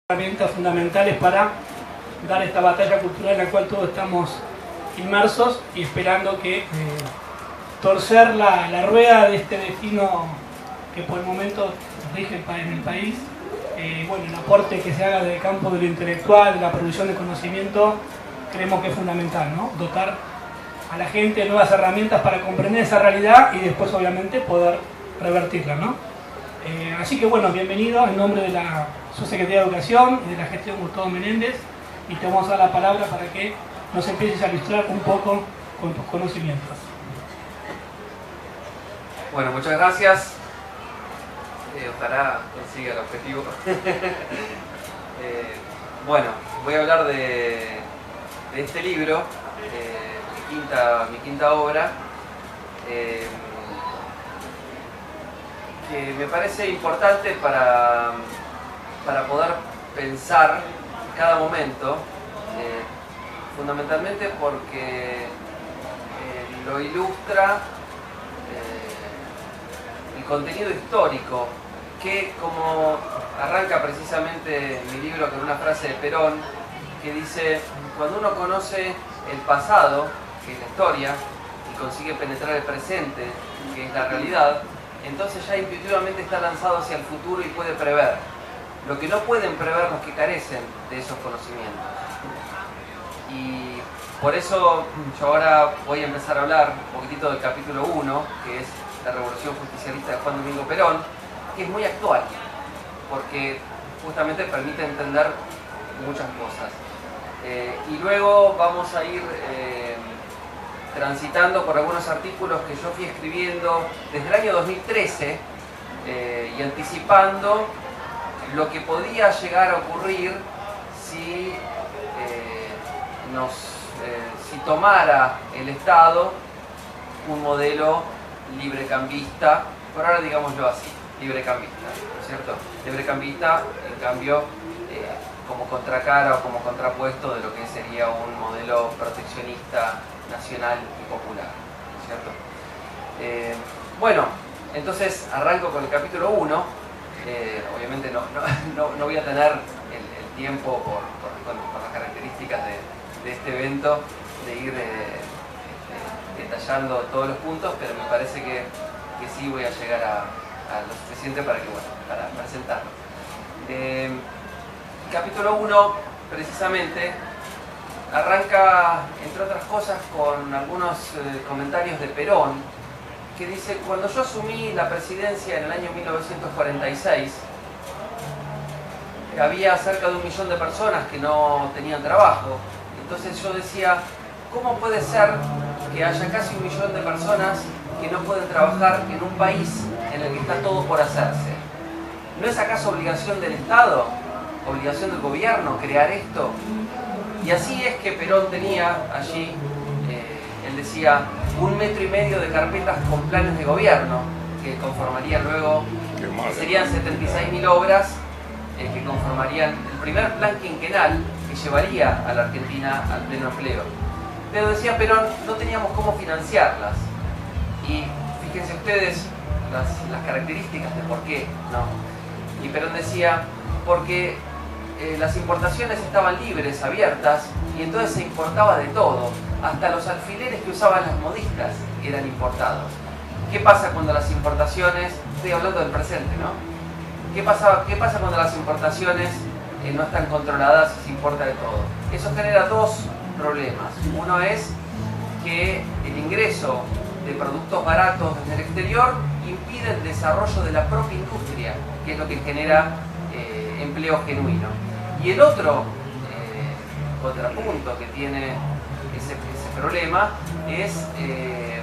Herramientas fundamentales para dar esta batalla cultural en la cual todos estamos inmersos y esperando que torcer la rueda de este destino que por el momento rige en el país. Bueno, el aporte que se haga del campo de lo intelectual, de la producción de conocimiento, creemos que es fundamental, ¿no? Dotar a la gente de nuevas herramientas para comprender esa realidad y después obviamente poder revertirla, ¿no? Así que bueno, bienvenido en nombre de la Subsecretaría de Educación y de la gestión Gustavo Menéndez, y te vamos a dar la palabra para que nos empieces a ilustrar un poco con tus conocimientos. Bueno, muchas gracias. Ojalá consiga el objetivo. Bueno, voy a hablar de este libro, mi quinta obra, que me parece importante para poder pensar cada momento, fundamentalmente porque lo ilustra el contenido histórico, que como arranca precisamente mi libro con una frase de Perón, que dice: cuando uno conoce el pasado, que es la historia, y consigue penetrar el presente, que es la realidad, entonces ya intuitivamente está lanzado hacia el futuro y puede prever. Lo que no pueden prever los que carecen de esos conocimientos. Y por eso yo ahora voy a empezar a hablar un poquitito del capítulo 1, que es la Revolución Justicialista de Juan Domingo Perón, que es muy actual, porque justamente permite entender muchas cosas. Y luego vamos a ir transitando por algunos artículos que yo fui escribiendo desde el año 2013 y anticipando lo que podía llegar a ocurrir si tomara el Estado un modelo librecambista, por ahora digámoslo así, librecambista, ¿no es cierto? Librecambista, en cambio, como contracara o como contrapuesto de lo que sería un modelo proteccionista nacional y popular, ¿no es cierto? Bueno, entonces arranco con el capítulo 1. Obviamente no voy a tener el tiempo por las características de este evento de ir detallando todos los puntos, pero me parece que sí voy a llegar a lo suficiente para presentarlo. Capítulo 1 precisamente arranca, entre otras cosas, con algunos comentarios de Perón, que dice: cuando yo asumí la presidencia en el año 1946, había cerca de 1 millón de personas que no tenían trabajo. Entonces yo decía: ¿cómo puede ser que haya casi 1 millón de personas que no pueden trabajar en un país en el que está todo por hacerse? ¿No es acaso obligación del Estado, obligación del gobierno crear esto? Y así es que Perón tenía allí, él decía, 1,5 metros de carpetas con planes de gobierno, que conformarían luego, serían 76.000 obras, que conformarían el primer plan quinquenal que llevaría a la Argentina al pleno empleo. Pero decía Perón, no teníamos cómo financiarlas. Y fíjense ustedes las características de por qué, ¿no? Y Perón decía: porque las importaciones estaban libres, abiertas, y entonces se importaba de todo. Hasta los alfileres que usaban las modistas eran importados. ¿Qué pasa cuando las importaciones, estoy hablando del presente, ¿no? ¿Qué pasa cuando las importaciones no están controladas y se importa de todo? Eso genera dos problemas. Uno es que el ingreso de productos baratos desde el exterior impide el desarrollo de la propia industria, que es lo que genera empleo genuino. Y el otro contrapunto que tiene ese problema es que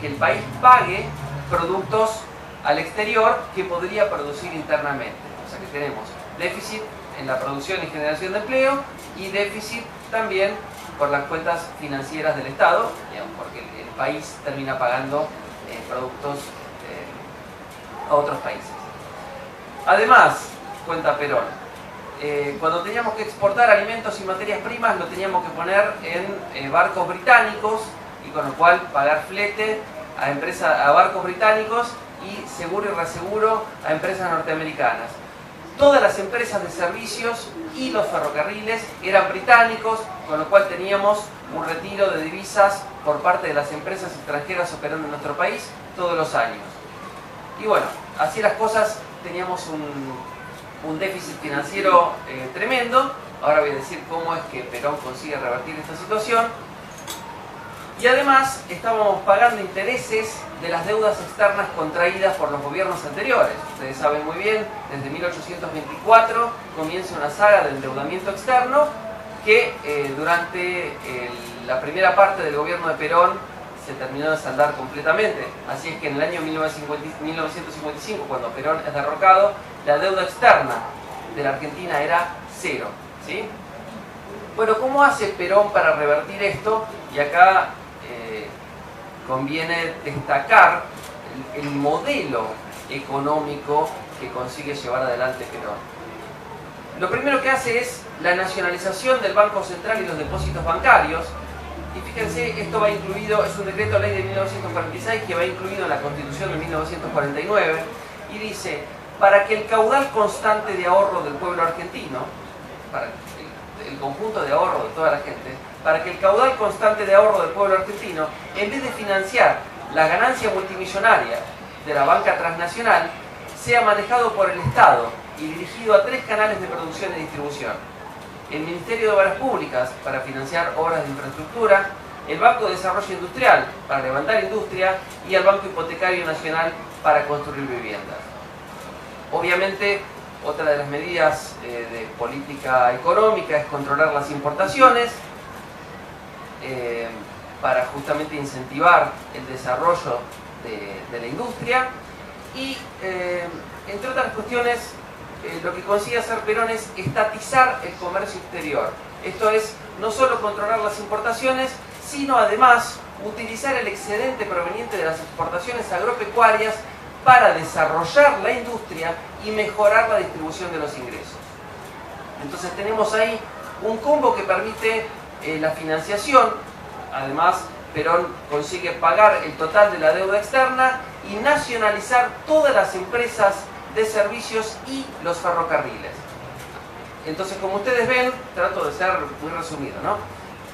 el país pague productos al exterior que podría producir internamente. O sea que tenemos déficit en la producción y generación de empleo y déficit también por las cuentas financieras del Estado, digamos, porque el país termina pagando productos a otros países. Además, cuenta Perón, cuando teníamos que exportar alimentos y materias primas lo teníamos que poner en barcos británicos, y con lo cual pagar flete a barcos británicos y seguro y reseguro a empresas norteamericanas. todas las empresas de servicios y los ferrocarriles eran británicos, con lo cual teníamos un retiro de divisas por parte de las empresas extranjeras operando en nuestro país todos los años. Y bueno, así las cosas, teníamos un déficit financiero tremendo. Ahora voy a decir cómo es que Perón consigue revertir esta situación. Y además estábamos pagando intereses de las deudas externas contraídas por los gobiernos anteriores. Ustedes saben muy bien, desde 1824 comienza una saga de endeudamiento externo que durante la primera parte del gobierno de Perón se terminó de saldar completamente. Así es que en el año 1955, cuando Perón es derrocado, la deuda externa de la Argentina era cero, ¿sí? Bueno, ¿cómo hace Perón para revertir esto? Y acá conviene destacar el modelo económico que consigue llevar adelante Perón. Lo primero que hace es la nacionalización del Banco Central y los depósitos bancarios. Y fíjense, esto va incluido, es un decreto ley de 1946 que va incluido en la Constitución de 1949 y dice, para que el caudal constante de ahorro del pueblo argentino, para el conjunto de ahorro de toda la gente, para que el caudal constante de ahorro del pueblo argentino, en vez de financiar la ganancia multimillonaria de la banca transnacional, sea manejado por el Estado y dirigido a 3 canales de producción y distribución. El Ministerio de Obras Públicas para financiar obras de infraestructura, el Banco de Desarrollo Industrial para levantar industria y el Banco Hipotecario Nacional para construir viviendas. Obviamente, otra de las medidas de política económica es controlar las importaciones para justamente incentivar el desarrollo de la industria y, entre otras cuestiones, lo que consigue hacer Perón es estatizar el comercio exterior. Esto es, no solo controlar las importaciones, sino además utilizar el excedente proveniente de las exportaciones agropecuarias para desarrollar la industria y mejorar la distribución de los ingresos. Entonces tenemos ahí un combo que permite la financiación. Además, Perón consigue pagar el total de la deuda externa y nacionalizar todas las empresas de servicios y los ferrocarriles. Entonces, como ustedes ven, trato de ser muy resumido, ¿no?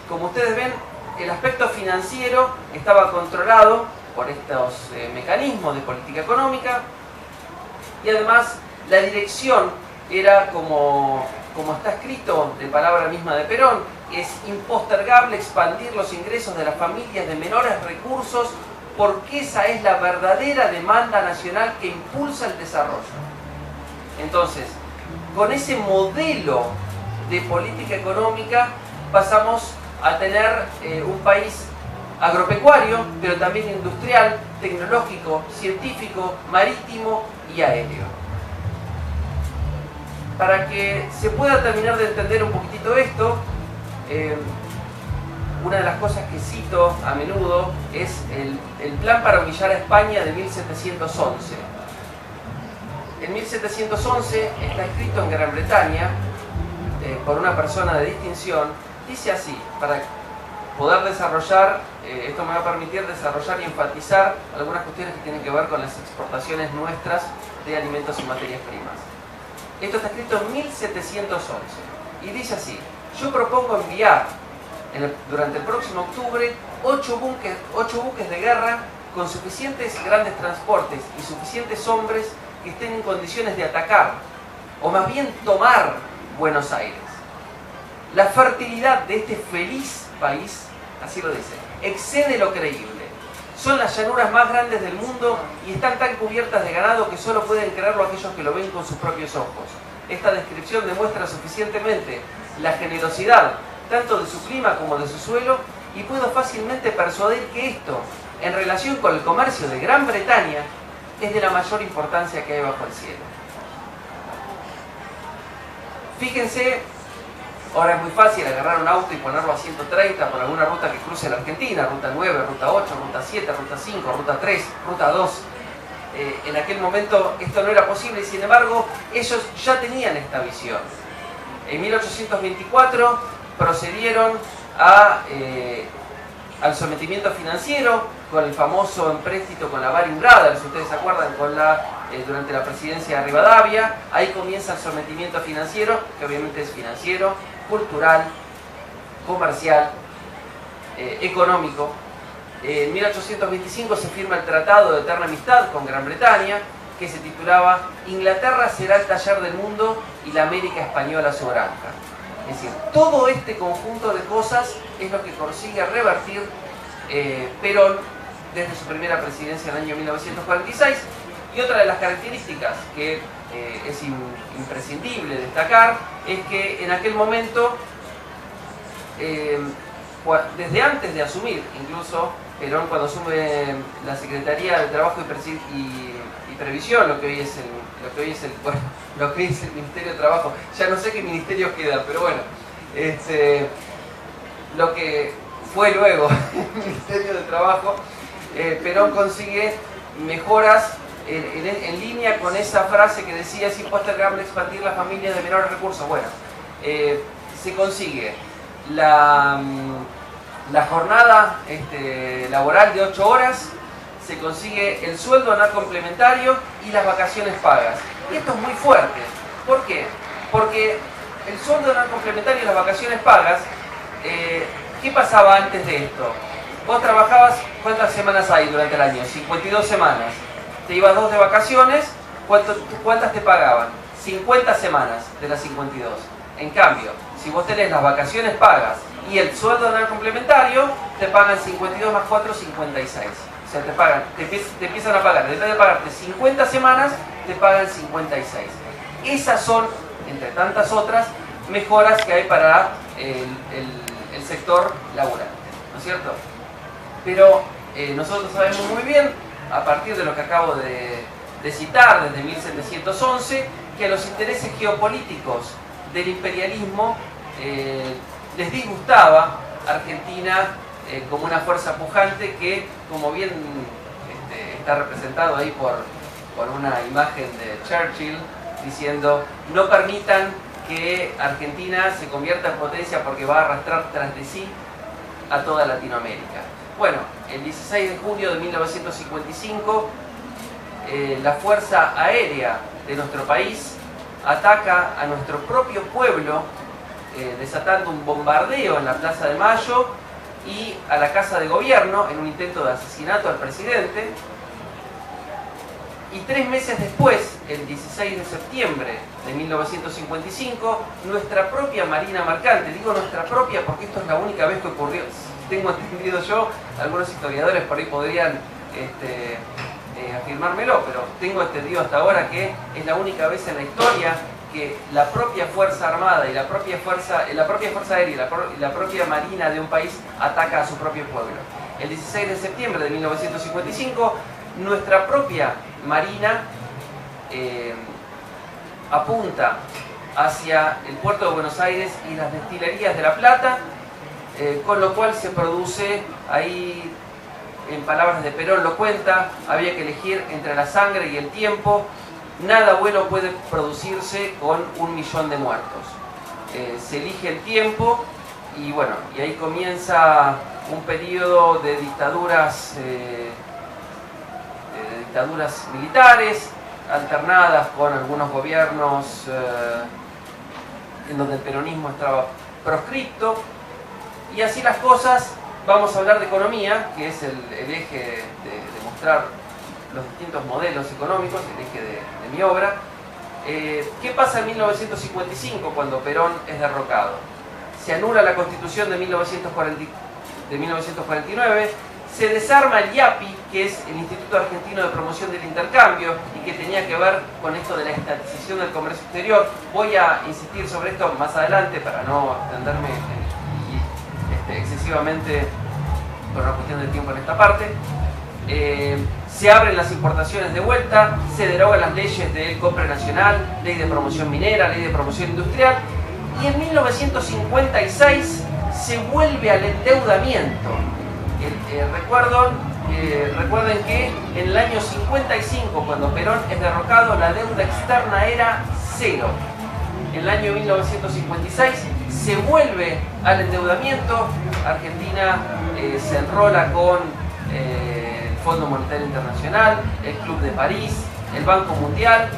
Como ustedes ven, el aspecto financiero estaba controlado por estos mecanismos de política económica y además la dirección era como está escrito de palabra misma de Perón, es impostergable expandir los ingresos de las familias de menores recursos porque esa es la verdadera demanda nacional que impulsa el desarrollo. Entonces, con ese modelo de política económica pasamos a tener un país agropecuario, pero también industrial, tecnológico, científico, marítimo y aéreo. Para que se pueda terminar de entender un poquitito esto, una de las cosas que cito a menudo es el plan para humillar a España de 1711. En 1711 está escrito en Gran Bretaña por una persona de distinción. Dice así, para poder desarrollar, esto me va a permitir desarrollar y enfatizar algunas cuestiones que tienen que ver con las exportaciones nuestras de alimentos y materias primas. Esto está escrito en 1711 y dice así: yo propongo enviar durante el próximo octubre 8 buques de guerra con suficientes grandes transportes y suficientes hombres que estén en condiciones de atacar, o más bien tomar, Buenos Aires. La fertilidad de este feliz país, así lo dice, excede lo creíble. Son las llanuras más grandes del mundo y están tan cubiertas de ganado que solo pueden creerlo aquellos que lo ven con sus propios ojos. Esta descripción demuestra suficientemente la generosidad tanto de su clima como de su suelo, y puedo fácilmente persuadir que esto, en relación con el comercio de Gran Bretaña, es de la mayor importancia que hay bajo el cielo. Fíjense, ahora es muy fácil agarrar un auto y ponerlo a 130 por alguna ruta que cruce la Argentina, ruta 9, ruta 8, ruta 7, ruta 5, ruta 3, ruta 2. En aquel momento esto no era posible y sin embargo ellos ya tenían esta visión. En 1824 procedieron al sometimiento financiero con el famoso empréstito con la Baring Brothers, ustedes se acuerdan, con la durante la presidencia de Rivadavia. Ahí comienza el sometimiento financiero, que obviamente es financiero, cultural, comercial, económico. En 1825 se firma el Tratado de Eterna Amistad con Gran Bretaña, que se titulaba Inglaterra será el taller del mundo y la América española su granja. Es decir, todo este conjunto de cosas es lo que consigue revertir Perón desde su primera presidencia en el año 1946. Y otra de las características que es imprescindible destacar es que en aquel momento, desde antes de asumir, incluso Perón cuando asume la Secretaría de Trabajo y Previsión, lo que hoy es el Ministerio de Trabajo, ya no sé qué ministerio queda, pero bueno, lo que fue luego el Ministerio de Trabajo, Perón consigue mejoras en línea con esa frase que decía: es impostergable expandir las familias de menores recursos. Bueno, se consigue la jornada laboral de 8 horas, se consigue el sueldo anual complementario y las vacaciones pagas. Y esto es muy fuerte. ¿Por qué? Porque el sueldo anual complementario y las vacaciones pagas, ¿qué pasaba antes de esto? Vos trabajabas, ¿cuántas semanas hay durante el año? 52 semanas. Te ibas 2 de vacaciones, ¿cuántas te pagaban? 50 semanas de las 52. En cambio, si vos tenés las vacaciones pagas y el sueldo anual complementario, te pagan 52 más 4, 56. O sea, te empiezan a pagar, en vez de pagarte 50 semanas, te pagan 56. Esas son, entre tantas otras, mejoras que hay para el sector laboral, ¿no es cierto? Pero nosotros sabemos muy bien, a partir de lo que acabo de citar, desde 1711, que a los intereses geopolíticos del imperialismo les disgustaba Argentina como una fuerza pujante que, como bien está representado ahí por una imagen de Churchill, diciendo: no permitan que Argentina se convierta en potencia porque va a arrastrar tras de sí a toda Latinoamérica. Bueno, el 16 de junio de 1955, la Fuerza Aérea de nuestro país ataca a nuestro propio pueblo, desatando un bombardeo en la Plaza de Mayo y a la Casa de Gobierno en un intento de asesinato al presidente. Y 3 meses después, el 16 de septiembre de 1955, nuestra propia Marina Mercante, digo nuestra propia porque esto es la única vez que ocurrió, tengo entendido yo, algunos historiadores por ahí podrían afirmármelo, pero tengo entendido hasta ahora que es la única vez en la historia que la propia Fuerza Armada y la propia Fuerza Aérea y la propia Marina de un país ataca a su propio pueblo. El 16 de septiembre de 1955, nuestra propia Marina apunta hacia el puerto de Buenos Aires y las destilerías de La Plata, con lo cual se produce ahí, en palabras de Perón lo cuenta, había que elegir entre la sangre y el tiempo. Nada bueno puede producirse con 1 millón de muertos. Se elige el tiempo y bueno, y ahí comienza un periodo de dictaduras militares, alternadas con algunos gobiernos en donde el peronismo estaba proscripto. Y así las cosas. Vamos a hablar de economía, que es el eje de mostrar los distintos modelos económicos, el eje de mi obra. ¿Qué pasa en 1955 cuando Perón es derrocado? Se anula la Constitución de 1949, se desarma el IAPI, que es el Instituto Argentino de Promoción del Intercambio, y que tenía que ver con esto de la estatización del comercio exterior. Voy a insistir sobre esto más adelante para no extenderme excesivamente por una cuestión de tiempo en esta parte. Se abren las importaciones de vuelta, se derogan las leyes del compra nacional, ley de promoción minera, ley de promoción industrial, y en 1956 se vuelve al endeudamiento. Recuerden que en el año 55, cuando Perón es derrocado, la deuda externa era 0. En el año 1956 se vuelve al endeudamiento. Argentina se enrola con el Fondo Monetario Internacional, el Club de París, el Banco Mundial,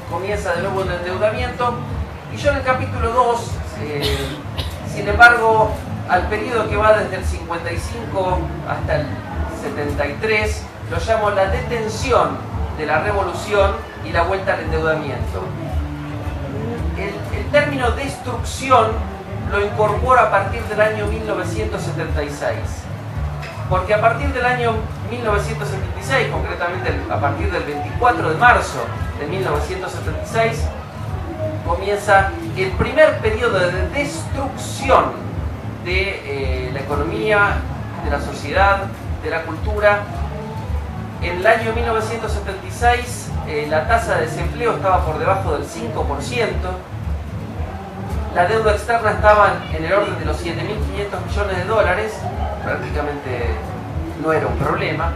comienza de nuevo el endeudamiento, y yo en el capítulo 2, sin embargo, al periodo que va desde el 55 hasta el 73, lo llamo la detención de la revolución y la vuelta al endeudamiento. El término destrucción lo incorporo a partir del año 1976, porque a partir del año 1976, concretamente a partir del 24 de marzo de 1976, comienza el primer periodo de destrucción de la economía, de la sociedad, de la cultura. En el año 1976 la tasa de desempleo estaba por debajo del 5%, la deuda externa estaba en el orden de los 7.500 millones de dólares, prácticamente no era un problema.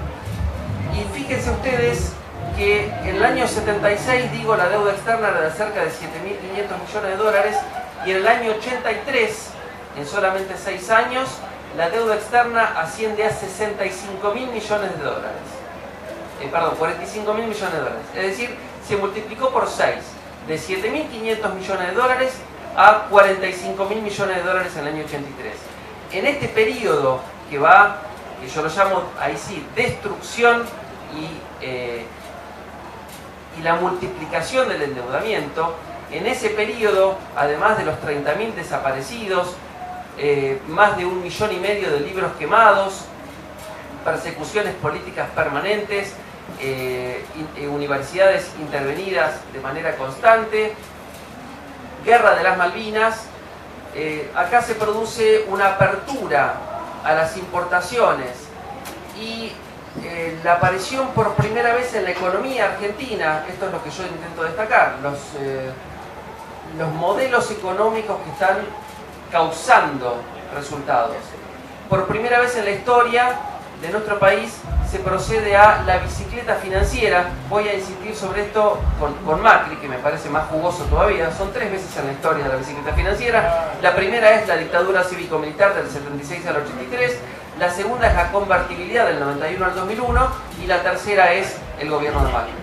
Y fíjense ustedes que en el año 76, digo, la deuda externa era de cerca de 7.500 millones de dólares, y en el año 83, en solamente 6 años, la deuda externa asciende a 65.000 millones de dólares. Perdón, 45.000 millones de dólares. Es decir, se multiplicó por 6, de 7.500 millones de dólares a 45.000 millones de dólares en el año 83. En este periodo que va, que yo lo llamo ahí sí, destrucción y la multiplicación del endeudamiento, en ese periodo, además de los 30.000 desaparecidos, más de 1,5 millones de libros quemados, persecuciones políticas permanentes, universidades intervenidas de manera constante, guerra de las Malvinas, acá se produce una apertura a las importaciones y la aparición por primera vez en la economía argentina, esto es lo que yo intento destacar, los modelos económicos que están causando resultados. Por primera vez en la historia de nuestro país se procede a la bicicleta financiera. Voy a insistir sobre esto con Macri, que me parece más jugoso todavía. Son 3 veces en la historia de la bicicleta financiera. La primera es la dictadura cívico-militar del 76 al 83, la segunda es la convertibilidad del 91 al 2001 y la tercera es el gobierno de Macri.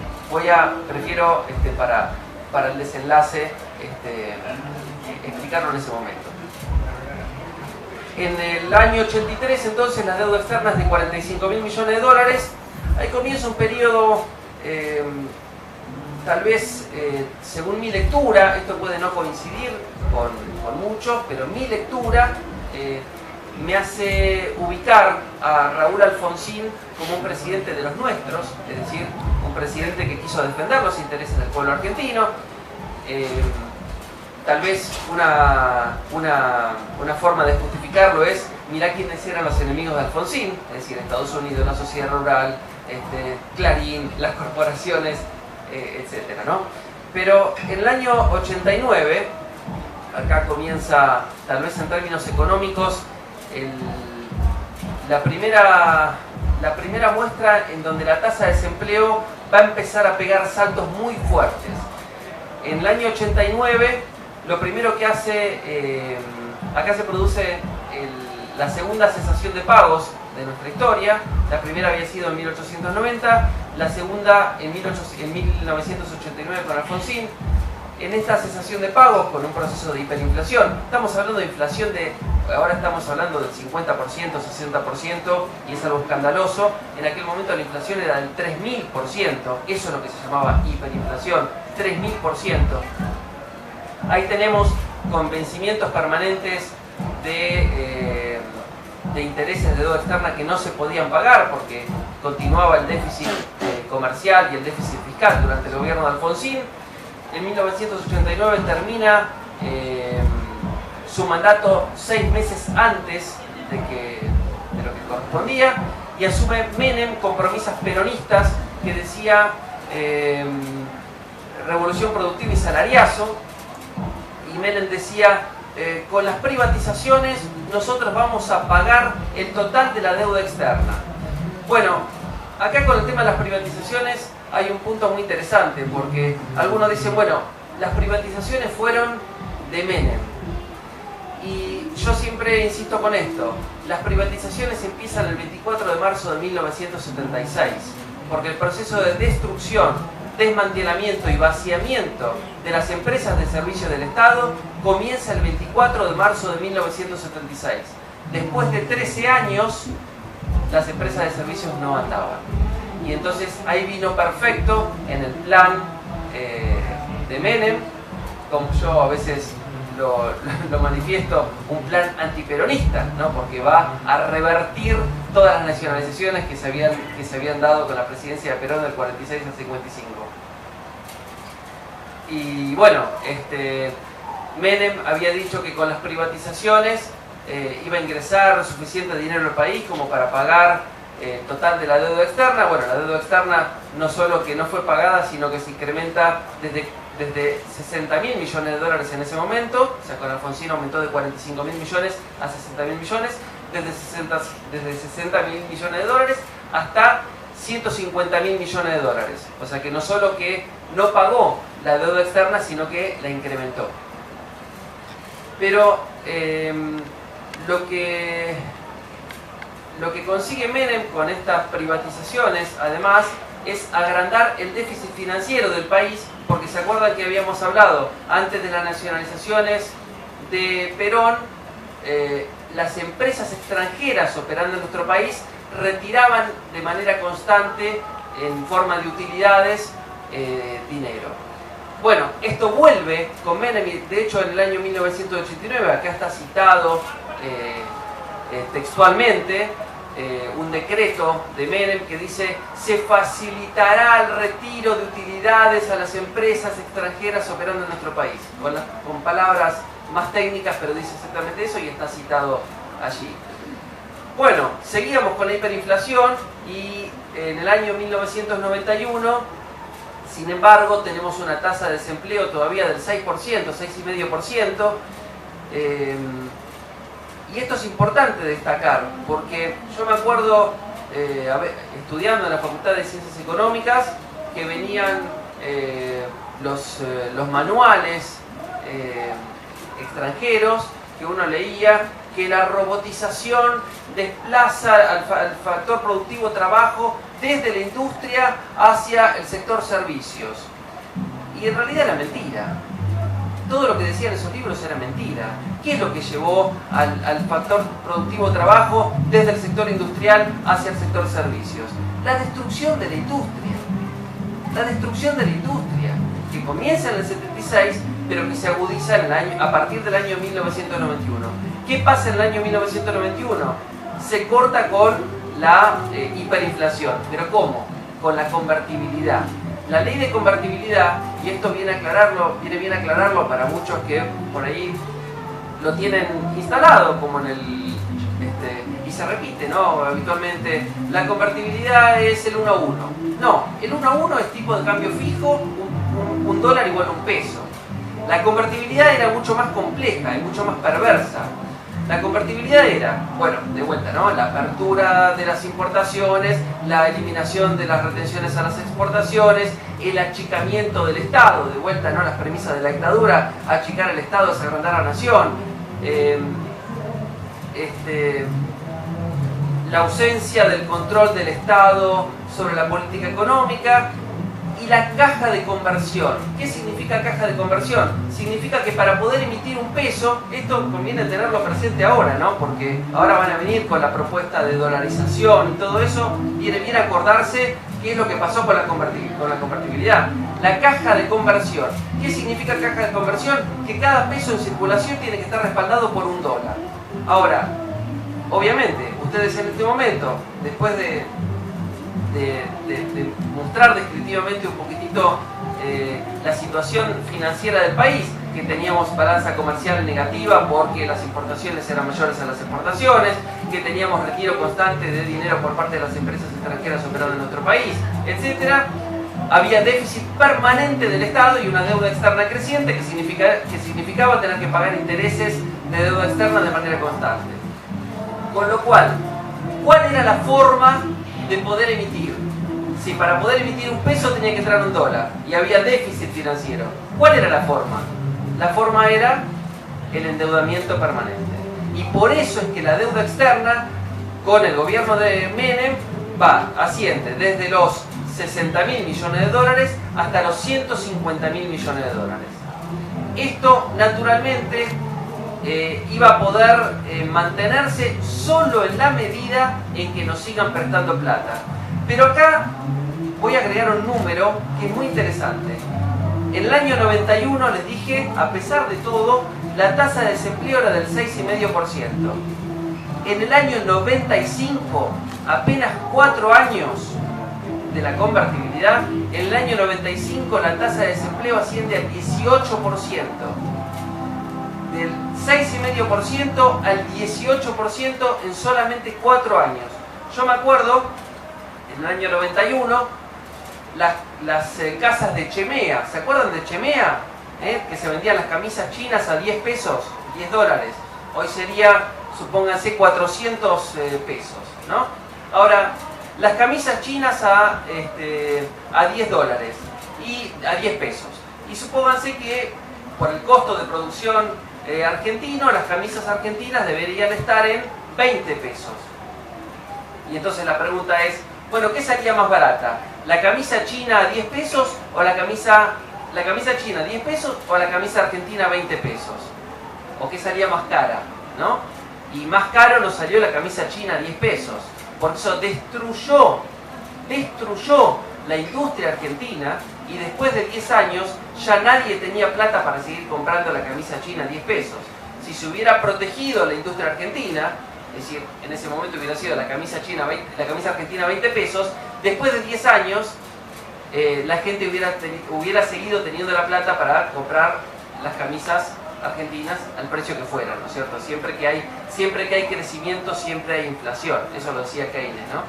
Prefiero para el desenlace explicarlo en ese momento. En el año 83, entonces, la deuda externa es de 45.000 millones de dólares. Ahí comienza un periodo, tal vez, según mi lectura, esto puede no coincidir con muchos, pero mi lectura me hace ubicar a Raúl Alfonsín como un presidente de los nuestros, es decir, un presidente que quiso defender los intereses del pueblo argentino. Tal vez una forma de justificarlo es, mirá quiénes eran los enemigos de Alfonsín, es decir, Estados Unidos, la sociedad rural, Clarín, las corporaciones, etcétera, ¿no? Pero en el año 89, acá comienza, tal vez en términos económicos, la primera muestra en donde la tasa de desempleo va a empezar a pegar saltos muy fuertes. En el año 89, lo primero que hace, acá se produce la segunda cesación de pagos de nuestra historia. La primera había sido en 1890, la segunda en 1989 con Alfonsín. En esta cesación de pagos, con un proceso de hiperinflación, estamos hablando de inflación ahora estamos hablando del 50%, 60%, y es algo escandaloso. En aquel momento la inflación era del 3.000%, eso es lo que se llamaba hiperinflación, 3.000%. Ahí tenemos con vencimientos permanentes de intereses de deuda externa que no se podían pagar porque continuaba el déficit comercial y el déficit fiscal durante el gobierno de Alfonsín. En 1989 termina su mandato 6 meses antes de lo que correspondía, y asume Menem con promesas peronistas que decía revolución productiva y salariazo. Y Menem decía, con las privatizaciones nosotros vamos a pagar el total de la deuda externa. Bueno, acá con el tema de las privatizaciones hay un punto muy interesante, porque algunos dicen, bueno, las privatizaciones fueron de Menem. Y yo siempre insisto con esto, las privatizaciones empiezan el 24 de marzo de 1976, porque el proceso de destrucción desmantelamiento y vaciamiento de las empresas de servicios del Estado comienza el 24 de marzo de 1976. Después de 13 años, las empresas de servicios no andaban. Y entonces ahí vino perfecto en el plan de Menem, como yo a veces lo manifiesto, un plan antiperonista, ¿no? Porque va a revertir todas las nacionalizaciones que se habían dado con la presidencia de Perón del 46 al 55. Y bueno, Menem había dicho que con las privatizaciones iba a ingresar suficiente dinero al país como para pagar el total de la deuda externa. Bueno, la deuda externa no solo que no fue pagada, sino que se incrementa desde 60.000 millones de dólares en ese momento, o sea, con Alfonsín aumentó de 45.000 millones a 60.000 millones, desde 60.000 millones de dólares hasta 150.000 millones de dólares. O sea que no solo que no pagó la deuda externa, sino que la incrementó. Pero lo que consigue Menem con estas privatizaciones, además, es agrandar el déficit financiero del país, porque se acuerdan que habíamos hablado antes de las nacionalizaciones de Perón, las empresas extranjeras operando en nuestro país retiraban de manera constante, en forma de utilidades, dinero. Bueno, esto vuelve con Menem, de hecho en el año 1989, acá está citado textualmente, un decreto de Menem que dice: se facilitará el retiro de utilidades a las empresas extranjeras operando en nuestro país. Con palabras más técnicas, pero dice exactamente eso y está citado allí. Bueno, seguíamos con la hiperinflación y en el año 1991, sin embargo, tenemos una tasa de desempleo todavía del 6%, 6,5%. Y esto es importante destacar, porque yo me acuerdo, estudiando en la Facultad de Ciencias Económicas, que venían los manuales extranjeros, que uno leía que la robotización desplaza al factor productivo trabajo desde la industria hacia el sector servicios. Y en realidad era mentira. Todo lo que decían esos libros era mentira. ¿Qué es lo que llevó al factor productivo trabajo desde el sector industrial hacia el sector servicios? La destrucción de la industria. La destrucción de la industria, que comienza en el 76, pero que se agudiza a partir del año 1991. ¿Qué pasa en el año 1991? Se corta con la hiperinflación. ¿Pero cómo? Con la convertibilidad. La ley de convertibilidad, y esto viene bien a aclararlo para muchos que por ahí lo tienen instalado, como en el... y se repite, ¿no? Habitualmente, la convertibilidad es el 1 a 1. No, el 1 a 1 es tipo de cambio fijo, un dólar igual a un peso. La convertibilidad era mucho más compleja y mucho más perversa. La convertibilidad era, bueno, de vuelta, ¿no? La apertura de las importaciones, la eliminación de las retenciones a las exportaciones, el achicamiento del Estado, de vuelta, ¿no? Las premisas de la dictadura: achicar el Estado es agrandar a la nación. La ausencia del control del Estado sobre la política económica. Y la caja de conversión. ¿Qué significa caja de conversión? Significa que para poder emitir un peso, esto conviene tenerlo presente ahora, ¿no? Porque ahora van a venir con la propuesta de dolarización y todo eso, viene bien acordarse qué es lo que pasó con la convertibilidad. La caja de conversión. ¿Qué significa caja de conversión? Que cada peso en circulación tiene que estar respaldado por $1. Ahora, obviamente, ustedes en este momento, después de mostrar descriptivamente un poquitito la situación financiera del país, que teníamos balanza comercial negativa porque las importaciones eran mayores a las exportaciones, que teníamos retiro constante de dinero por parte de las empresas extranjeras operando en nuestro país, etc. Había déficit permanente del Estado y una deuda externa creciente que significaba tener que pagar intereses de deuda externa de manera constante. Con lo cual, ¿cuál era la forma de poder emitir? Si para poder emitir un peso tenía que entrar $1 y había déficit financiero, ¿cuál era la forma? La forma era el endeudamiento permanente. Y por eso es que la deuda externa con el gobierno de Menem asciende desde los 60.000 millones de dólares hasta los 150.000 millones de dólares. Esto, naturalmente, iba a poder mantenerse solo en la medida en que nos sigan prestando plata. Pero acá voy a agregar un número que es muy interesante. En el año 91, les dije, a pesar de todo, la tasa de desempleo era del 6,5%. En el año 95, apenas 4 años de la convertibilidad, en el año 95 la tasa de desempleo asciende al 18%. Del 6,5% al 18% en solamente 4 años. Yo me acuerdo, en el año 91, las casas de Chemea, ¿se acuerdan de Chemea? Que se vendían las camisas chinas a 10 pesos, 10 dólares. Hoy sería, supónganse, 400 pesos, ¿no? Ahora, las camisas chinas a 10 dólares y a 10 pesos. Y supónganse que por el costo de producción argentino, las camisas argentinas deberían estar en 20 pesos. Y entonces la pregunta es, bueno, ¿qué salía más barata? ¿La camisa china a 10 pesos o la camisa china a 10 pesos o la camisa argentina a 20 pesos? ¿O qué salía más cara? ¿No? Y más caro nos salió la camisa china a 10 pesos. Por eso destruyó la industria argentina y después de 10 años ya nadie tenía plata para seguir comprando la camisa china a 10 pesos. Si se hubiera protegido la industria argentina, es decir, en ese momento hubiera sido la camisa argentina a 20 pesos, después de 10 años la gente hubiera seguido teniendo la plata para comprar las camisas argentinas al precio que fuera, ¿no es cierto? Siempre que hay crecimiento, siempre hay inflación. Eso lo decía Keynes, ¿no?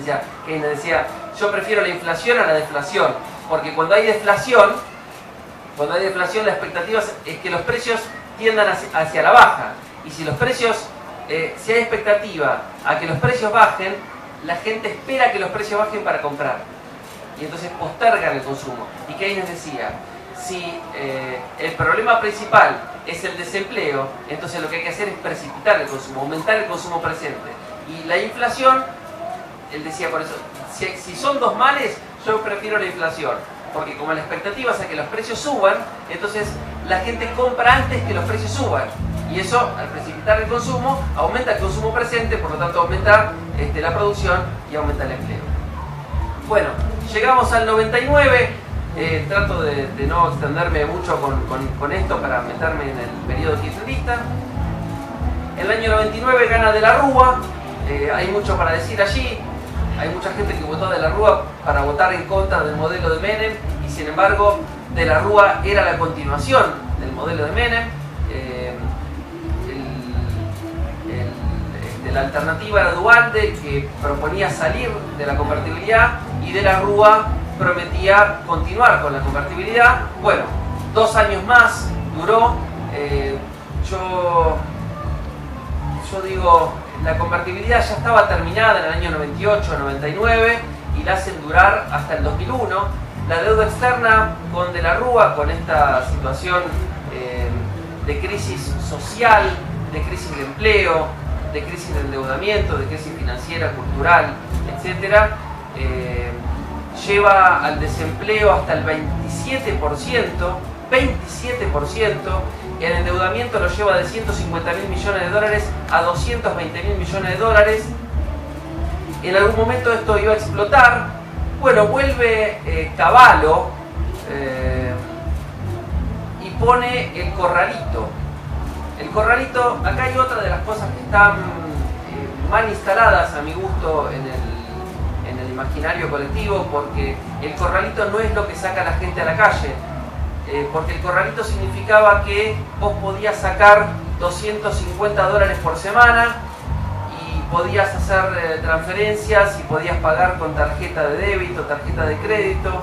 O sea, Keynes decía, yo prefiero la inflación a la deflación, porque cuando hay deflación, la expectativa es que los precios tiendan hacia la baja. Y si los precios, si hay expectativa a que los precios bajen, la gente espera que los precios bajen para comprar. Y entonces postergan el consumo. Y Keynes decía, si el problema principal es el desempleo, entonces lo que hay que hacer es precipitar el consumo, aumentar el consumo presente. Y la inflación, él decía por eso, si son dos males, yo prefiero la inflación. Porque como la expectativa es a que los precios suban, entonces la gente compra antes que los precios suban. Y eso, al precipitar el consumo, aumenta el consumo presente, por lo tanto aumenta la producción y aumenta el empleo. Bueno, llegamos al 99. Trato de no extenderme mucho con esto para meterme en el periodo kirchnerista. En el año 99 gana De la Rúa. Hay mucho para decir allí. Hay mucha gente que votó a De la Rúa para votar en contra del modelo de Menem, y sin embargo De la Rúa era la continuación del modelo de Menem. La alternativa era Duhalde, que proponía salir de la convertibilidad, y De la Rúa prometía continuar con la convertibilidad. Bueno, 2 años más duró. Yo digo, la convertibilidad ya estaba terminada en el año 98, 99 y la hacen durar hasta el 2001. La deuda externa con De la Rúa, con esta situación de crisis social, de crisis de empleo, de crisis de endeudamiento, de crisis financiera, cultural, etc., lleva al desempleo hasta el 27%, y el endeudamiento lo lleva de 150.000 millones de dólares a 220.000 millones de dólares. En algún momento esto iba a explotar. Bueno, vuelve Cavallo y pone el corralito. El corralito, acá hay otra de las cosas que están mal instaladas a mi gusto en el imaginario colectivo, porque el corralito no es lo que saca a la gente a la calle, porque el corralito significaba que vos podías sacar 250 dólares por semana y podías hacer transferencias y podías pagar con tarjeta de débito, tarjeta de crédito.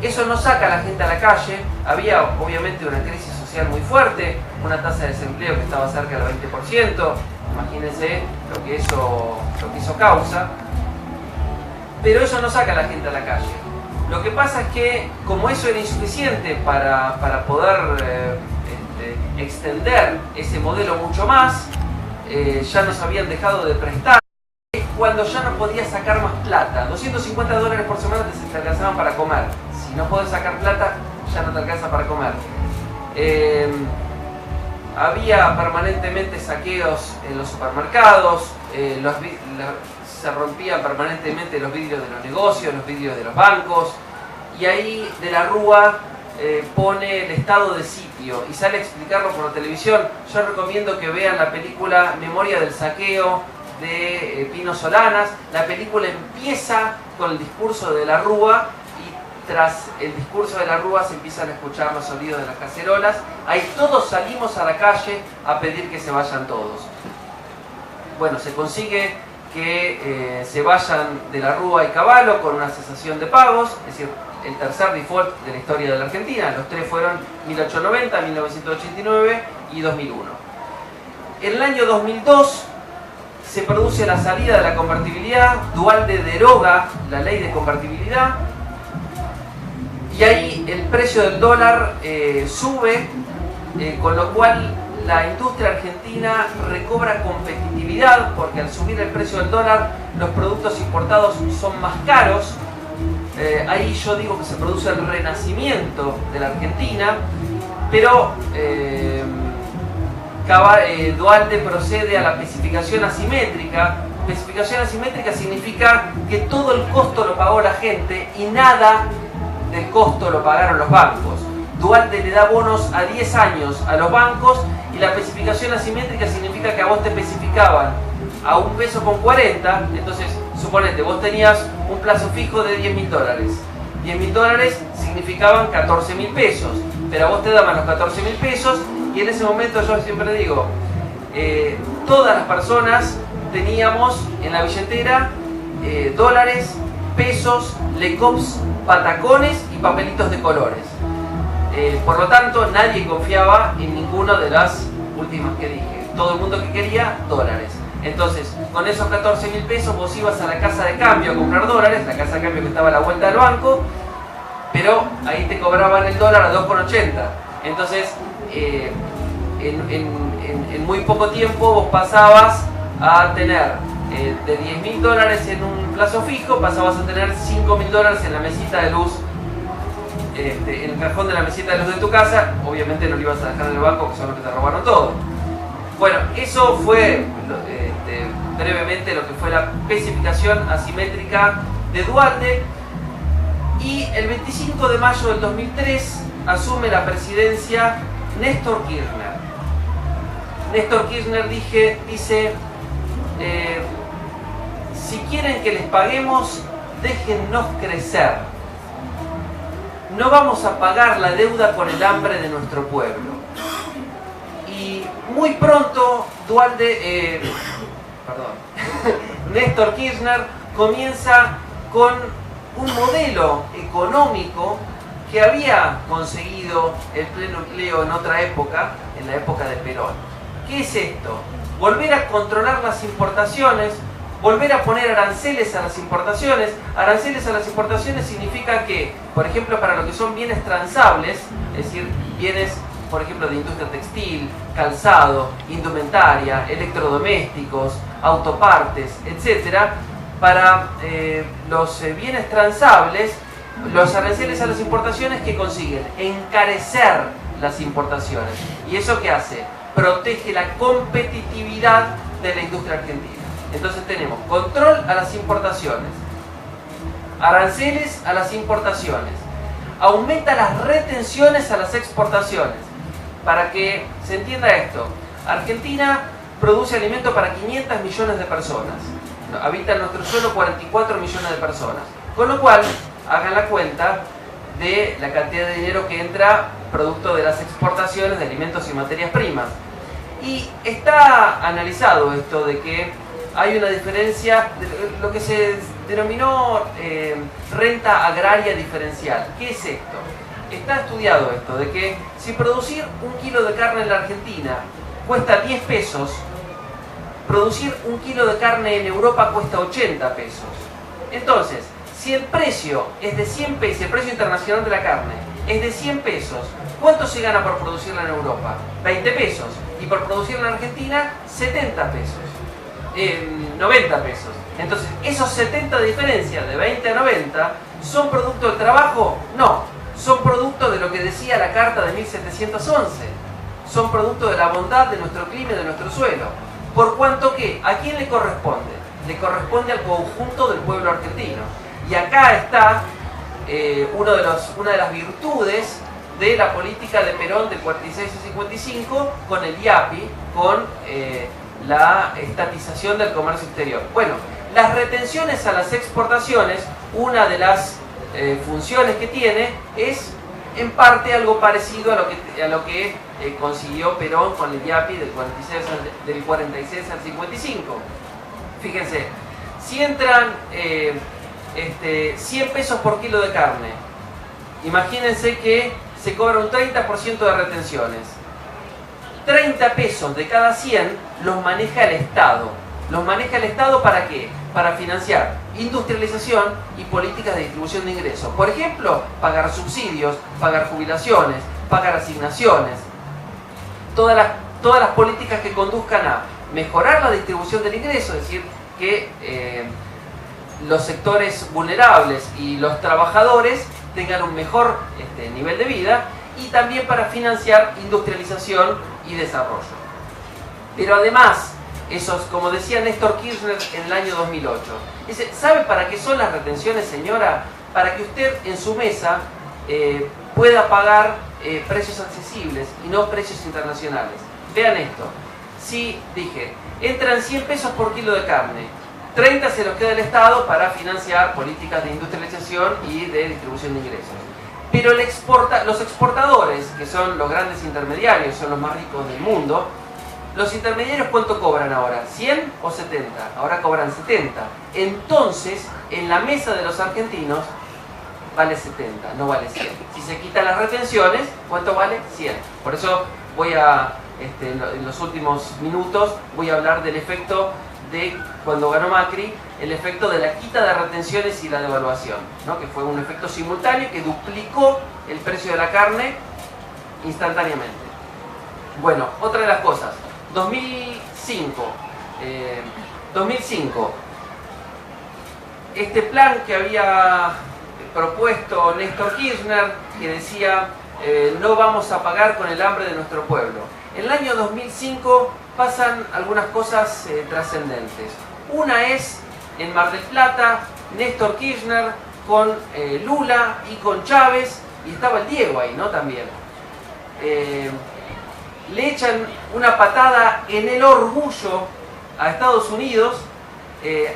Eso no saca a la gente a la calle. Había obviamente una crisis social muy fuerte, una tasa de desempleo que estaba cerca del 20%, imagínense lo que eso causa, pero eso no saca a la gente a la calle. Lo que pasa es que, como eso era insuficiente para poder extender ese modelo mucho más, ya nos habían dejado de prestar, cuando ya no podías sacar más plata. 250 dólares por semana te alcanzaban para comer, si no podés sacar plata, ya no te alcanza para comer. Había permanentemente saqueos en los supermercados, se rompían permanentemente los vidrios de los negocios, los vidrios de los bancos, y ahí de la Rúa pone el estado de sitio y sale a explicarlo por la televisión. Yo recomiendo que vean la película Memoria del Saqueo de Pino Solanas. La película empieza con el discurso de la Rúa y tras el discurso de la Rúa se empiezan a escuchar los sonidos de las cacerolas. Ahí todos salimos a la calle a pedir que se vayan todos. Bueno, se consigue que se vayan de la Rúa y Cavallo con una cesación de pagos, es decir, el tercer default de la historia de la Argentina. Los tres fueron 1890, 1989 y 2001. En el año 2002 se produce la salida de la convertibilidad, Duhalde deroga la ley de convertibilidad y ahí el precio del dólar sube, con lo cual la industria argentina recobra competitividad, porque al subir el precio del dólar los productos importados son más caros. Ahí yo digo que se produce el renacimiento de la Argentina, pero Duhalde procede a la especificación asimétrica. Especificación asimétrica significa que todo el costo lo pagó la gente y nada del costo lo pagaron los bancos. Duhalde le da bonos a 10 años a los bancos y la especificación asimétrica significa que a vos te especificaban a $1,40, entonces suponete, vos tenías un plazo fijo de $10.000. $10.000 significaban 14.000 pesos, pero a vos te daban los 14.000 pesos y en ese momento yo siempre digo, todas las personas teníamos en la billetera dólares, pesos, lecops, patacones y papelitos de colores. Por lo tanto, nadie confiaba en ninguna de las últimas que dije. Todo el mundo que quería dólares. Entonces, con esos 14.000 pesos vos ibas a la casa de cambio a comprar dólares, la casa de cambio que estaba a la vuelta del banco, pero ahí te cobraban el dólar a 2,80. Entonces, en muy poco tiempo vos pasabas a tener de $10.000 en un plazo fijo, pasabas a tener $5.000 en la mesita de luz, en el cajón de la mesita de luz de tu casa. Obviamente no lo ibas a dejar en el banco, que son los que te robaron todo. Bueno, eso fue brevemente lo que fue la especificación asimétrica de Duhalde. Y el 25 de mayo del 2003 asume la presidencia Néstor Kirchner. Néstor Kirchner dice, si quieren que les paguemos, déjennos crecer. No vamos a pagar la deuda con el hambre de nuestro pueblo. Y muy pronto Néstor Kirchner comienza con un modelo económico que había conseguido el pleno empleo en otra época, en la época de Perón. ¿Qué es esto? Volver a controlar las importaciones, volver a poner aranceles a las importaciones. Aranceles a las importaciones significa que, por ejemplo, para lo que son bienes transables, es decir, bienes, por ejemplo, de industria textil, calzado, indumentaria, electrodomésticos, autopartes, etc., para los bienes transables, los aranceles a las importaciones, ¿qué consiguen? Encarecer las importaciones. ¿Y eso qué hace? Protege la competitividad de la industria argentina. Entonces tenemos control a las importaciones, aranceles a las importaciones, aumenta las retenciones a las exportaciones. Para que se entienda esto, Argentina produce alimento para 500 millones de personas. Habita en nuestro suelo 44 millones de personas. Con lo cual, hagan la cuenta de la cantidad de dinero que entra producto de las exportaciones de alimentos y materias primas. Y está analizado esto de que hay una diferencia, lo que se denominó renta agraria diferencial. ¿Qué es esto? Está estudiado esto, de que si producir 1 kilo de carne en la Argentina cuesta 10 pesos, producir 1 kilo de carne en Europa cuesta 80 pesos. Entonces, si el precio es de 100 pesos, el precio internacional de la carne es de 100 pesos, ¿cuánto se gana por producirla en Europa? 20 pesos. Y por producirla en Argentina, 70 pesos. 90 pesos. Entonces, esos 70 de diferencia, de 20 a 90, ¿Son producto del trabajo? No, son producto de lo que decía la Carta de 1711. Son producto de la bondad de nuestro clima y de nuestro suelo. Por cuanto que, ¿a quién le corresponde? Le corresponde al conjunto del pueblo argentino. Y acá está una de las virtudes de la política de Perón del 46 al 55 con el IAPI, con la estatización del comercio exterior. Bueno, las retenciones a las exportaciones, una de las funciones que tiene es en parte algo parecido a lo que consiguió Perón con el IAPI del 46 al 55. Fíjense, si entran 100 pesos por kilo de carne, imagínense que se cobra un 30% de retenciones. 30 pesos de cada 100 los maneja el Estado. ¿Los maneja el Estado para qué? Para financiar industrialización y políticas de distribución de ingresos. Por ejemplo, pagar subsidios, pagar jubilaciones, pagar asignaciones. Todas las políticas que conduzcan a mejorar la distribución del ingreso, es decir, que los sectores vulnerables y los trabajadores tengan un mejor nivel de vida, y también para financiar industrialización y desarrollo. Pero además, como decía Néstor Kirchner en el año 2008, dice, ¿sabe para qué son las retenciones, señora? Para que usted en su mesa pueda pagar precios accesibles y no precios internacionales. Vean esto, si dije, entran 100 pesos por kilo de carne, 30 se los queda el Estado para financiar políticas de industrialización y de distribución de ingresos. Pero los exportadores, que son los grandes intermediarios, son los más ricos del mundo, los intermediarios ¿cuánto cobran ahora? ¿100 o 70? Ahora cobran 70. Entonces, en la mesa de los argentinos, vale 70, no vale 100. Si se quitan las retenciones, ¿cuánto vale? 100. Por eso voy a, en los últimos minutos, voy a hablar del efecto de cuando ganó Macri, el efecto de la quita de retenciones y la devaluación, ¿no? Que fue un efecto simultáneo que duplicó el precio de la carne instantáneamente. Bueno, otra de las cosas, 2005, este plan que había propuesto Néstor Kirchner, que decía no vamos a pagar con el hambre de nuestro pueblo. En el año 2005 pasan algunas cosas trascendentes. Una es, en Mar del Plata, Néstor Kirchner con Lula y con Chávez, y estaba el Diego ahí, ¿no? También. Le echan una patada en el orgullo a Estados Unidos,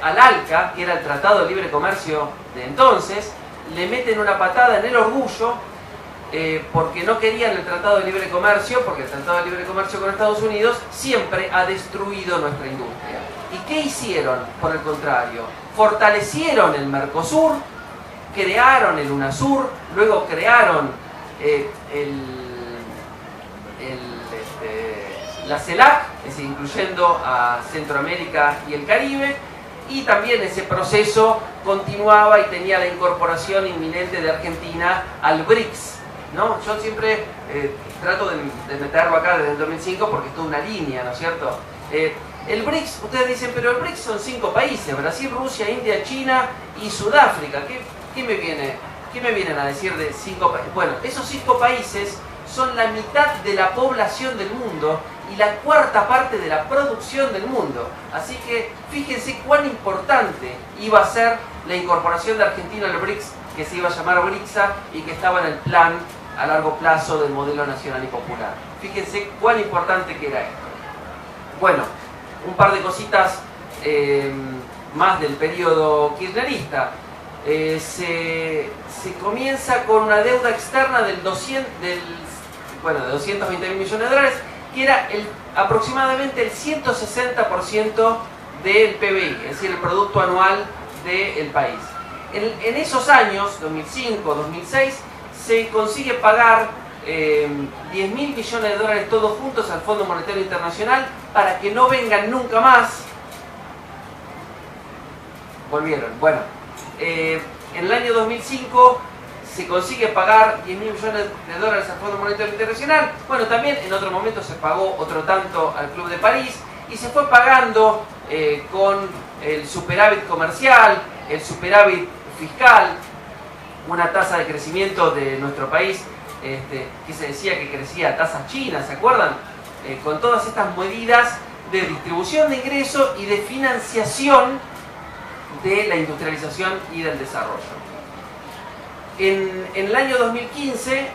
al ALCA, que era el Tratado de Libre Comercio de entonces, le meten una patada en el orgullo, porque no querían el Tratado de Libre Comercio, porque el Tratado de Libre Comercio con Estados Unidos siempre ha destruido nuestra industria. ¿Y qué hicieron? Por el contrario, fortalecieron el Mercosur, crearon el UNASUR, luego crearon la CELAC, es decir, incluyendo a Centroamérica y el Caribe, y también ese proceso continuaba y tenía la incorporación inminente de Argentina al BRICS, ¿no? Yo siempre trato de meterlo acá desde el 2005 porque es toda una línea, ¿no es cierto? El BRICS, ustedes dicen, pero el BRICS son 5 países, Brasil, Rusia, India, China y Sudáfrica. ¿Qué me vienen a decir de 5 países? Bueno, esos 5 países son la mitad de la población del mundo y la cuarta parte de la producción del mundo. Así que fíjense cuán importante iba a ser la incorporación de Argentina al BRICS, que se iba a llamar BRICSA y que estaba en el plan a largo plazo del modelo nacional y popular. Fíjense cuán importante que era esto. Bueno, un par de cositas más del periodo kirchnerista. Se comienza con una deuda externa de 220.000 millones de dólares, que era aproximadamente el 160% del PBI, es decir, el Producto Anual del país. En esos años, 2005, 2006, se consigue pagar 10.000 millones de dólares todos juntos al Fondo Monetario Internacional para que no vengan nunca más. Volvieron. Bueno, en el año 2005 se consigue pagar 10.000 millones de dólares al Fondo Monetario Internacional. Bueno, también en otro momento se pagó otro tanto al Club de París y se fue pagando con el superávit comercial, el superávit fiscal. una tasa de crecimiento de nuestro país que se decía que crecía a tasas chinas, ¿se acuerdan? Con todas estas medidas de distribución de ingresos y de financiación de la industrialización y del desarrollo. En el año 2015,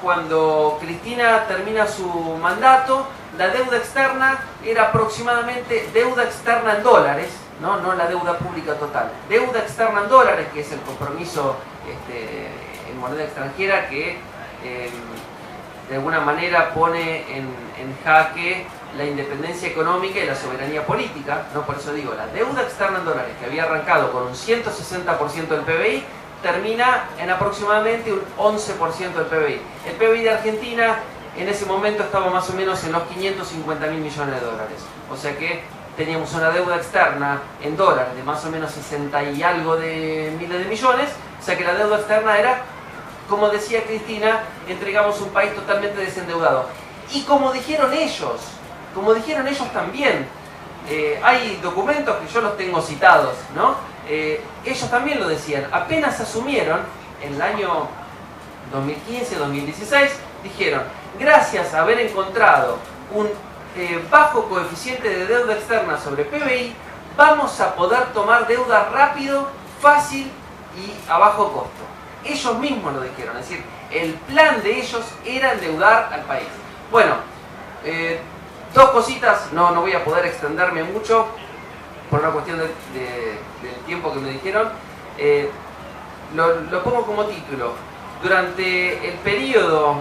cuando Cristina termina su mandato, la deuda externa era aproximadamente deuda externa en dólares, no la deuda pública total, deuda externa en dólares, que es el compromiso en moneda extranjera que de alguna manera pone en jaque la independencia económica y la soberanía política, ¿no? Por eso digo, la deuda externa en dólares, que había arrancado con un 160% del PBI, termina en aproximadamente un 11% del PBI. El PBI de Argentina en ese momento estaba más o menos en los 550.000 millones de dólares. O sea que teníamos una deuda externa en dólares de más o menos 60 y algo de miles de millones. O sea que la deuda externa era, como decía Cristina, entregamos un país totalmente desendeudado. Y como dijeron ellos también, hay documentos que yo los tengo citados, ¿no? Ellos también lo decían, apenas asumieron en el año 2015-2016, dijeron, gracias a haber encontrado un bajo coeficiente de deuda externa sobre PBI, vamos a poder tomar deuda rápido, fácil y a bajo costo. Ellos mismos lo dijeron, es decir, el plan de ellos era endeudar al país. Bueno, dos cositas, no voy a poder extenderme mucho por una cuestión del tiempo que me dijeron. Lo pongo como título. Durante el periodo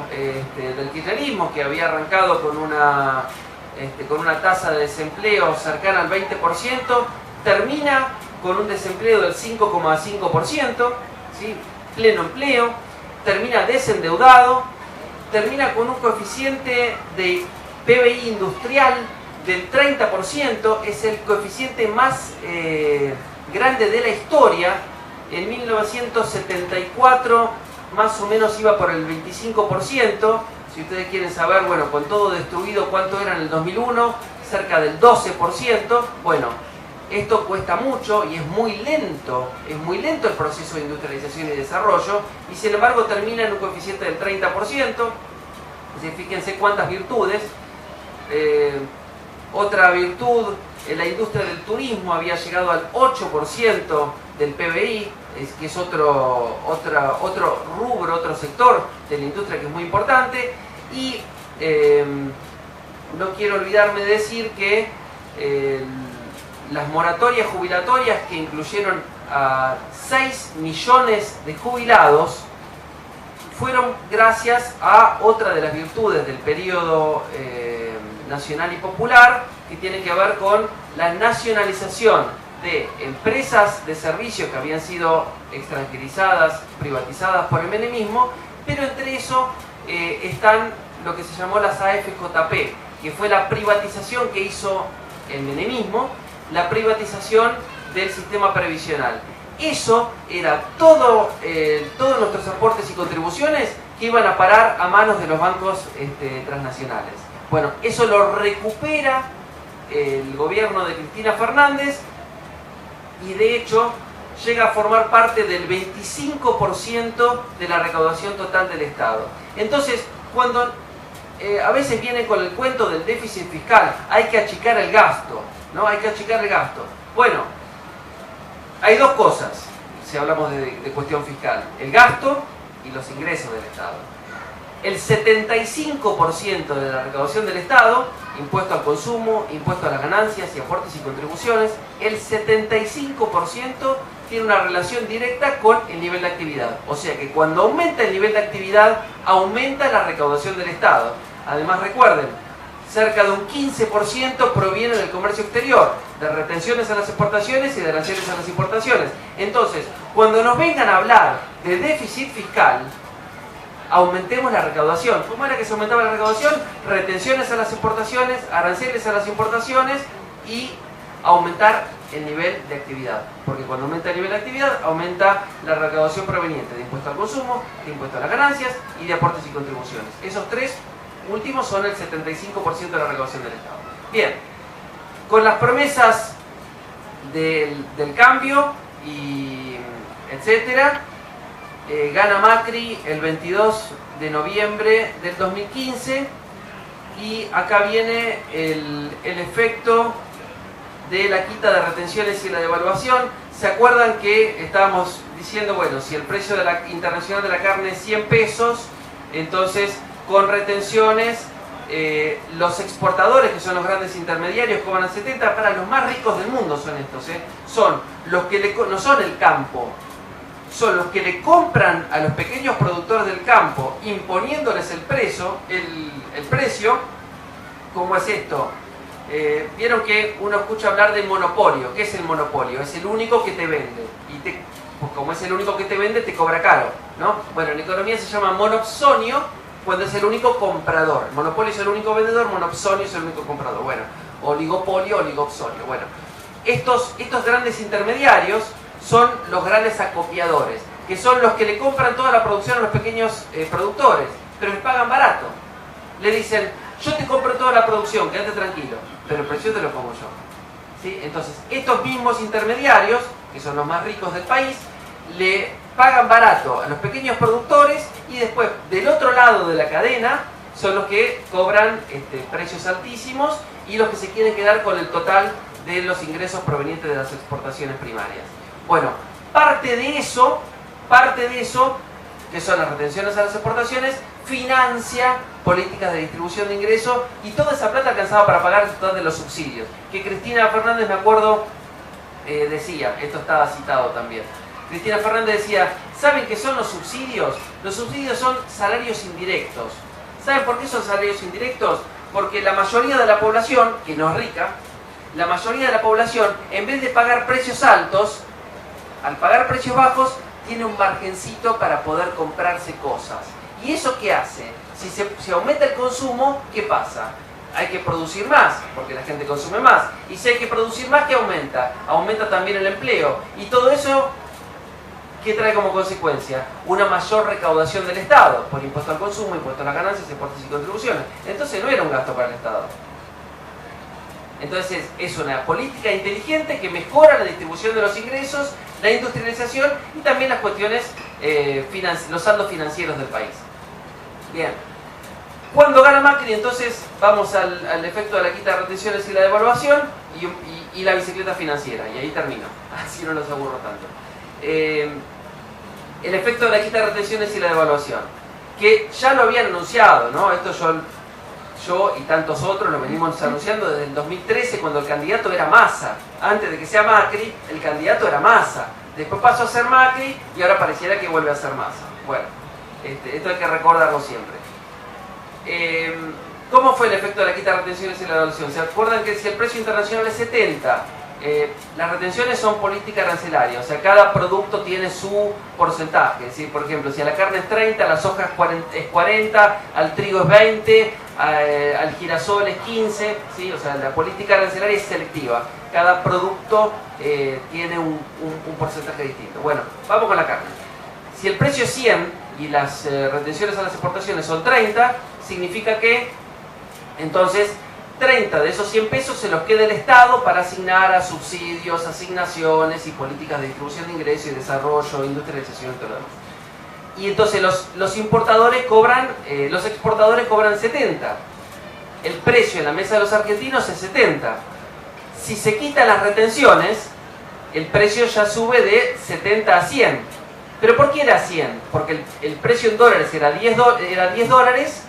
del kirchnerismo, que había arrancado con una tasa de desempleo cercana al 20%, termina con un desempleo del 5,5%, ¿sí? Pleno empleo, termina desendeudado, termina con un coeficiente de PBI industrial del 30%, es el coeficiente más grande de la historia. En 1974 más o menos iba por el 25%. Si ustedes quieren saber, bueno, con todo destruido, cuánto era en el 2001, cerca del 12%. Bueno, esto cuesta mucho y es muy lento el proceso de industrialización y desarrollo, y sin embargo termina en un coeficiente del 30%. Así, fíjense cuántas virtudes. Otra virtud, la industria del turismo había llegado al 8% del PBI, que es otro rubro, otro sector de la industria que es muy importante. Y no quiero olvidarme de decir que las moratorias jubilatorias, que incluyeron a 6 millones de jubilados, fueron gracias a otra de las virtudes del periodo nacional y popular, que tiene que ver con la nacionalización de empresas de servicios que habían sido extranjerizadas, privatizadas por el menemismo, pero entre eso están lo que se llamó las AFJP, que fue la privatización que hizo el menemismo, la privatización del sistema previsional. Eso era todos nuestros aportes y contribuciones que iban a parar a manos de los bancos transnacionales. Bueno, eso lo recupera el gobierno de Cristina Fernández y de hecho llega a formar parte del 25% de la recaudación total del Estado. Entonces, cuando a veces vienen con el cuento del déficit fiscal, hay que achicar el gasto, ¿no? Hay que achicar el gasto. Bueno, hay dos cosas si hablamos de cuestión fiscal: el gasto y los ingresos del Estado. El 75% de la recaudación del Estado, impuesto al consumo, impuesto a las ganancias y aportes y contribuciones, el 75% tiene una relación directa con el nivel de actividad. O sea que cuando aumenta el nivel de actividad, aumenta la recaudación del Estado. Además, recuerden, cerca de un 15% proviene del comercio exterior, de retenciones a las exportaciones y de aranceles a las importaciones. Entonces, cuando nos vengan a hablar de déficit fiscal, aumentemos la recaudación. ¿Cómo era que se aumentaba la recaudación? Retenciones a las exportaciones, aranceles a las importaciones y aumentar el nivel de actividad. Porque cuando aumenta el nivel de actividad, aumenta la recaudación proveniente de impuesto al consumo, de impuesto a las ganancias y de aportes y contribuciones. Esos tres últimos son el 75% de la recaudación del Estado. Bien, con las promesas del cambio y etcétera, Gana Macri el 22 de noviembre del 2015 y acá viene el efecto de la quita de retenciones y la devaluación. ¿Se acuerdan que estábamos diciendo, bueno, si el precio de la internacional de la carne es 100 pesos, entonces con retenciones los exportadores, que son los grandes intermediarios, cobran 70? Para los más ricos del mundo son estos, son los que no son el campo, son los que le compran a los pequeños productores del campo, imponiéndoles el precio. ¿Cómo es esto? Vieron que uno escucha hablar de monopolio. ¿Qué es el monopolio? Es el único que te vende. Y pues como es el único que te vende, te cobra caro, ¿no? Bueno, en economía se llama monopsonio cuando es el único comprador. Monopolio es el único vendedor, monopsonio es el único comprador. Bueno, oligopolio, oligopsonio. Bueno, estos grandes intermediarios son los grandes acopiadores, que son los que le compran toda la producción a los pequeños productores, pero les pagan barato. Le dicen, yo te compro toda la producción, quédate tranquilo, pero el precio te lo pongo yo. ¿Sí? Entonces, estos mismos intermediarios, que son los más ricos del país, le pagan barato a los pequeños productores y después, del otro lado de la cadena, son los que cobran precios altísimos y los que se quieren quedar con el total de los ingresos provenientes de las exportaciones primarias. Bueno, parte de eso, que son las retenciones a las exportaciones, financia políticas de distribución de ingresos y toda esa plata alcanzaba para pagar el total de los subsidios. Que Cristina Fernández, me acuerdo, decía, esto estaba citado también, Cristina Fernández decía, ¿saben qué son los subsidios? Los subsidios son salarios indirectos. ¿Saben por qué son salarios indirectos? Porque la mayoría de la población, que no es rica, la mayoría de la población, en vez de pagar precios altos, al pagar precios bajos, tiene un margencito para poder comprarse cosas. ¿Y eso qué hace? Si se aumenta el consumo, ¿qué pasa? Hay que producir más, porque la gente consume más. Y si hay que producir más, ¿qué aumenta? Aumenta también el empleo. Y todo eso, ¿qué trae como consecuencia? Una mayor recaudación del Estado, por impuesto al consumo, impuesto a las ganancias, impuestos y contribuciones. Entonces no era un gasto para el Estado. Entonces es una política inteligente que mejora la distribución de los ingresos, la industrialización y también las cuestiones, los saldos financieros del país. Bien. Cuando gana Macri, entonces vamos al efecto de la quita de retenciones y la devaluación y la bicicleta financiera. Y ahí termino, así no los aburro tanto. El efecto de la quita de retenciones y la devaluación, que ya lo habían anunciado, ¿no? Esto yo y tantos otros lo venimos anunciando desde el 2013, cuando el candidato era Massa. Antes de que sea Macri, el candidato era Massa. Después pasó a ser Macri y ahora pareciera que vuelve a ser Massa. Bueno, esto hay que recordarlo siempre. ¿Cómo fue el efecto de la quita de retenciones y la devaluación? ¿Se acuerdan que si el precio internacional es 70, las retenciones son política arancelaria? O sea, cada producto tiene su porcentaje. Es decir, por ejemplo, si a la carne es 30, a la soja es 40, al trigo es 20, al girasol es 15, ¿sí? O sea, la política arancelaria es selectiva. Cada producto tiene un porcentaje distinto. Bueno, vamos con la carne. Si el precio es 100 y las retenciones a las exportaciones son 30, significa que entonces 30 de esos 100 pesos se los queda el Estado para asignar a subsidios, asignaciones y políticas de distribución de ingresos y desarrollo, industrialización y todo lo demás. Y entonces los importadores cobran, los exportadores cobran 70. El precio en la mesa de los argentinos es 70. Si se quitan las retenciones, el precio ya sube de 70 a 100. ¿Pero por qué era 100? Porque el precio en dólares era 10 dólares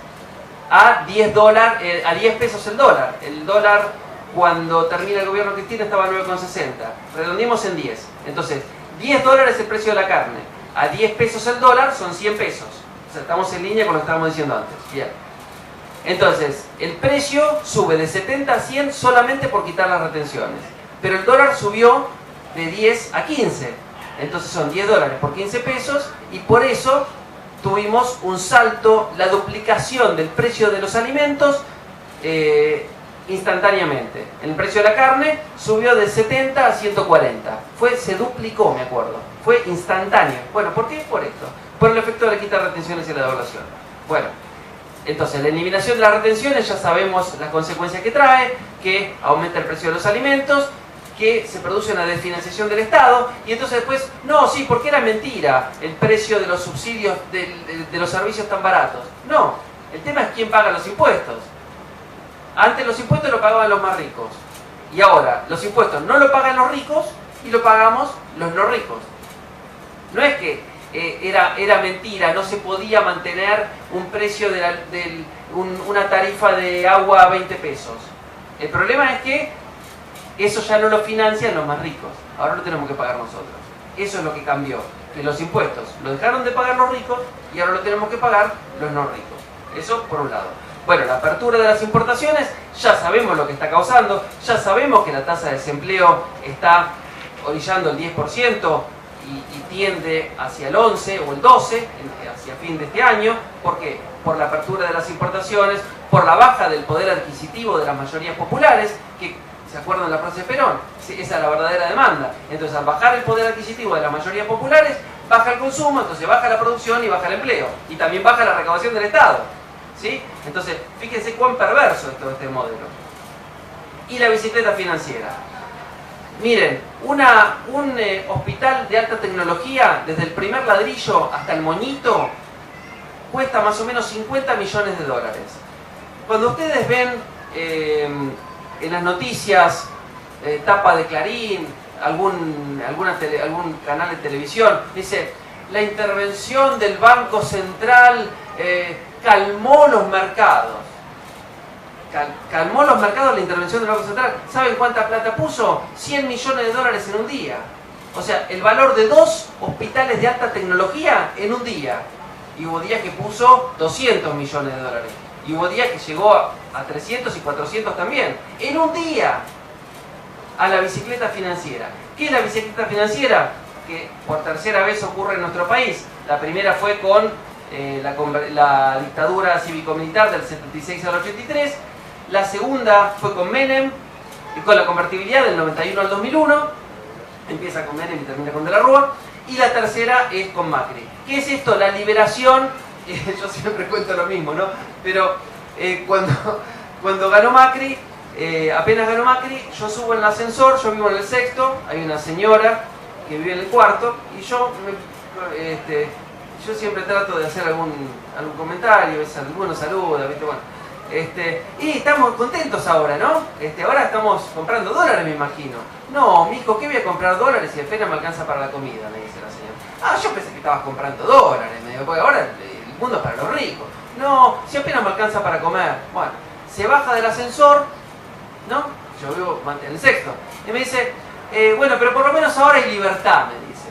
a 10 pesos el dólar. El dólar, cuando termina el gobierno Cristina, estaba a 9,60. Redondeemos en 10. Entonces, 10 dólares el precio de la carne. A 10 pesos el dólar son 100 pesos. O sea, estamos en línea con lo que estábamos diciendo antes. Bien. Entonces, el precio sube de 70 a 100 solamente por quitar las retenciones. Pero el dólar subió de 10 a 15. Entonces son 10 dólares por 15 pesos y por eso tuvimos un salto, la duplicación del precio de los alimentos instantáneamente. El precio de la carne subió de 70 a 140. Se duplicó, me acuerdo. Fue instantáneo. Bueno, ¿por qué? Por esto. Por el efecto de la quita de retenciones y la devaluación. Bueno, entonces la eliminación de las retenciones ya sabemos las consecuencias que trae, que aumenta el precio de los alimentos, que se produce una desfinanciación del Estado y entonces después, no, sí, porque era mentira el precio de los subsidios de los servicios tan baratos. No, el tema es quién paga los impuestos. Antes los impuestos lo pagaban los más ricos y ahora los impuestos no lo pagan los ricos y lo pagamos los no ricos. No es que era mentira, no se podía mantener un precio una tarifa de agua a 20 pesos. El problema es que eso ya no lo financian los más ricos, ahora lo tenemos que pagar nosotros. Eso es lo que cambió, que los impuestos lo dejaron de pagar los ricos y ahora lo tenemos que pagar los no ricos. Eso por un lado. Bueno, la apertura de las importaciones, ya sabemos lo que está causando, ya sabemos que la tasa de desempleo está orillando el 10% y tiende hacia el 11 o el 12 hacia fin de este año. ¿Por qué? Por la apertura de las importaciones, por la baja del poder adquisitivo de las mayorías populares, que, ¿se acuerdan de la frase de Perón? Esa es la verdadera demanda. Entonces, al bajar el poder adquisitivo de las mayorías populares, baja el consumo, entonces baja la producción y baja el empleo. Y también baja la recaudación del Estado. ¿Sí? Entonces, fíjense cuán perverso es todo este modelo. Y la bicicleta financiera. Miren, un hospital de alta tecnología, desde el primer ladrillo hasta el moñito, cuesta más o menos 50 millones de dólares. Cuando ustedes ven en las noticias, tapa de Clarín, algún canal de televisión, dice, la intervención del Banco Central calmó los mercados. Calmó los mercados la intervención del Banco Central. ¿Saben cuánta plata puso? 100 millones de dólares en un día. O sea, el valor de 2 hospitales de alta tecnología en un día. Y hubo días que puso 200 millones de dólares. Y hubo días que llegó a 300 y 400 también. En un día. A la bicicleta financiera. ¿Qué es la bicicleta financiera? Que por tercera vez ocurre en nuestro país. La primera fue con la dictadura cívico-militar del 76 al 83. La segunda fue con Menem, y con la convertibilidad del 91 al 2001. Empieza con Menem y termina con De la Rúa. Y la tercera es con Macri. ¿Qué es esto? La liberación. Yo siempre cuento lo mismo, ¿no? Pero cuando ganó Macri, apenas ganó Macri, yo subo en el ascensor, yo vivo en el 6º, hay una señora que vive en el 4º, y yo siempre trato de hacer algún comentario, algunos saludos, ¿viste? Bueno, y estamos contentos ahora, ¿no? Ahora estamos comprando dólares, me imagino. No, mijo, ¿qué voy a comprar dólares si apenas me alcanza para la comida? Me dice la señora. Ah, yo pensé que estabas comprando dólares, me digo, porque ahora el mundo es para los ricos. No, si apenas me alcanza para comer. Bueno, se baja del ascensor, ¿no? Yo vivo en el 6º. Y me dice, bueno, pero por lo menos ahora hay libertad, me dice.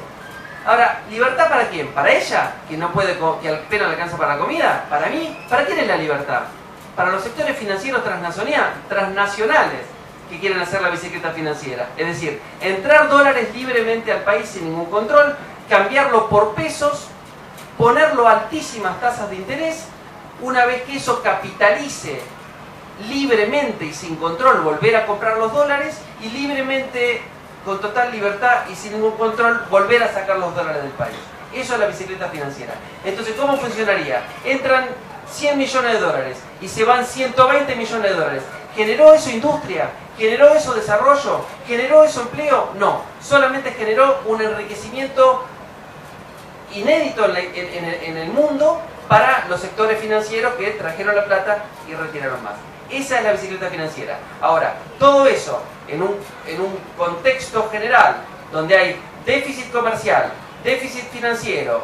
Ahora, ¿libertad para quién? ¿Para ella? ¿Que no puede, que apenas le alcanza para la comida? ¿Para mí? ¿Para quién es la libertad? Para los sectores financieros transnacionales que quieren hacer la bicicleta financiera. Es decir, entrar dólares libremente al país sin ningún control, cambiarlo por pesos, ponerlo a altísimas tasas de interés, una vez que eso capitalice libremente y sin control, volver a comprar los dólares y libremente, con total libertad y sin ningún control, volver a sacar los dólares del país. Eso es la bicicleta financiera. Entonces, ¿cómo funcionaría? Entran 100 millones de dólares y se van 120 millones de dólares. ¿Generó eso industria? ¿Generó eso desarrollo? ¿Generó eso empleo? No. Solamente generó un enriquecimiento inédito en el mundo para los sectores financieros que trajeron la plata y retiraron más. Esa es la bicicleta financiera. Ahora, todo eso en un contexto general donde hay déficit comercial, déficit financiero,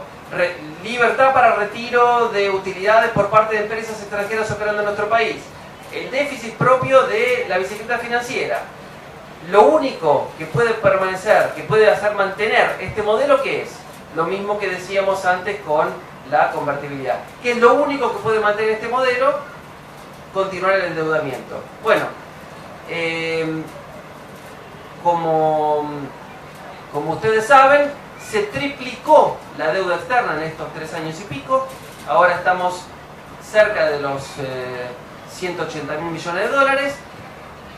libertad para retiro de utilidades por parte de empresas extranjeras operando en nuestro país, el déficit propio de la bicicleta financiera. Lo único que puede permanecer, que puede hacer mantener este modelo, ¿qué es? Lo mismo que decíamos antes con la convertibilidad. ¿Qué es lo único que puede mantener este modelo? Continuar el endeudamiento. Bueno, como ustedes saben, se triplicó la deuda externa en estos 3 años y pico. Ahora estamos cerca de los 180.000 millones de dólares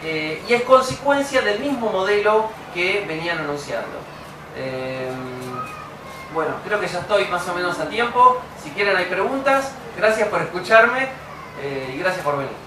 y es consecuencia del mismo modelo que venían anunciando. Bueno, creo que ya estoy más o menos a tiempo. Si quieren hay preguntas. Gracias por escucharme y gracias por venir.